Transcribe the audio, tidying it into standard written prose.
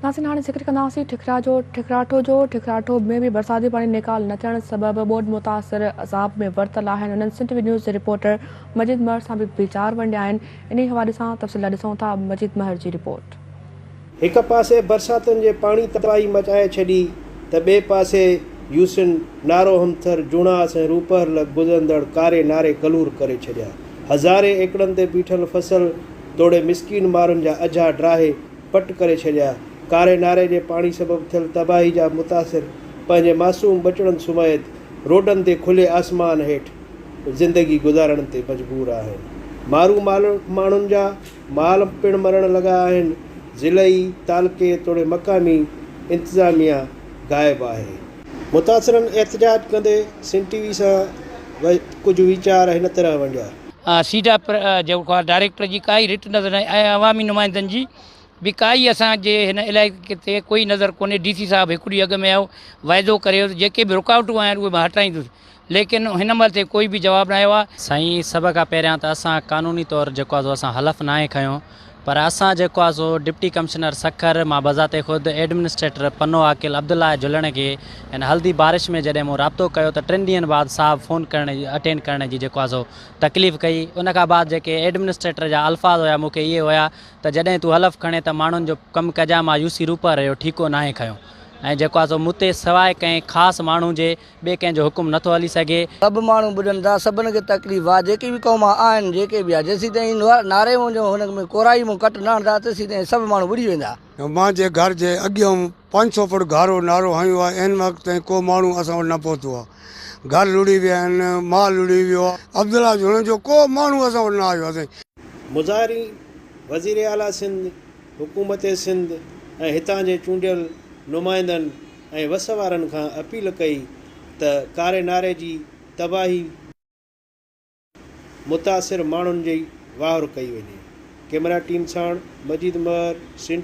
नासिन हाणे ज़िक्र कंदासीं ठिकराठो में भी बरसाती पानी निकाल न थियण सबब ॿोॾ मुतासिर अज़ाब में वरतल आहिनि। उन्हनि सिंध न्यूज़ जे रिपोर्टर मजीद महर सां बि वीचार वंडिया आहिनि। इन हवाले सां तफ़सील ॾिसूं था मजीद महर जी रिपोर्ट। एक पासे बरसातुनि जे पाणी तबाही मचाए छॾी त ॿिए पासे यूसिन नारो हमथर जुणास ऐं रूपहर गुज़रंदड़ कारे नारे कलूर करे छॾिया। हज़ारे एकड़नि ते बीठल फसल तोड़े मिसकीन माण्हुनि जा अझा ड्राहे पट करे छॾिया। कारे नारे जे पाणी सबबु थियल तबाही जा मुतासिर पंहिंजे मासूम बचड़नि सुमैत रोडनि ते खुले आसमान हेठि ज़िंदगी गुज़ारण ते मजबूर आहिनि। मारू माण्हुनि जा माल पिणु मरण लॻा आहिनि। ज़िलई तालके तोड़े मक़ामी इंतिज़ामिया गाइब आहे। मुतासिरनि एहतजाज कंदे सिंध टीवी सां कुझु वीचार हिन तरह वंडिया। सीधा जेको डायरेक्टर जी काई रिट नज़र न आहे। अवामी नुमाइंदनि जी बि काई असांजे हिन इलाइक़े ते कोई नज़र कोन्हे। DC साहिबु हिकु ॾींहुं अॻु में आयो, वाइदो करे जेके बि रुकावटूं आहिनि उहे मां हटाईंदुसि, लेकिन हिन महिल ते कोई बि जवाबु न आयो आहे। साईं सभ खां पहिरियां त असां कानूनी तौरु जेको आहे असां हलफ़ न आहे खयों, पर असां जेको आहे सो डिप्टी कमिश्नर सखर मां बज़ाते ख़ुदि एडमिनिस्ट्रेटर पन्नो आकिल अब्दुल्ला जुलण खे हिन हल्दी बारिश में जॾहिं मूं राब्तो कयो त 3 ॾींहंनि बाद साहब फ़ोन करण जी अटेंड करण जी जेको आहे सो तकलीफ़ कई। उन खां बाद जेके एडमिनिस्ट्रेटर जा अल्फाज़ हुया मूंखे इहे हुया त जॾहिं तूं हलफ़ खणे त माण्हुनि जो कमु कजां। मां UC रूपर जो ठीको नाहे खयों ऐं जेको आहे सो मूं ते सवाइ कंहिं ख़ासि माण्हू जे ॿिए कंहिंजो हुकुम नथो हली सघे। सभु माण्हू ॿुधनि था, सभिनि खे तकलीफ़ आहे। जेके बि क़ौम आहिनि जेके बि आहे, जेसीं ताईं नारे जो हुन में कोराई मूं कट न हणंदा तेसीं ताईं सभु माण्हू ॿुॾी वेंदा। मुंहिंजे घर जे अॻियां 500 फुट गारो नारो हयो आहे। इन वक़्त ताईं को माण्हू असां वटि न पहुतो आहे। घर लुड़ी विया आहिनि, माल लुड़ी वियो आहे। अब्दुल्ला जुलण जो को माण्हू असां वटि न आयो आहे। मुज़ाहिरी वज़ीर आला सिंध, हुकूमत सिंध ऐं हितां जे चूंडियल नुमाइंदनि ऐं वस वारनि खां अपील कई त कारे नारे जी तबाही मुतासिर माण्हुनि जी वाहर कई वञे। कैमरा टीम साण मजीद महर, सिंध।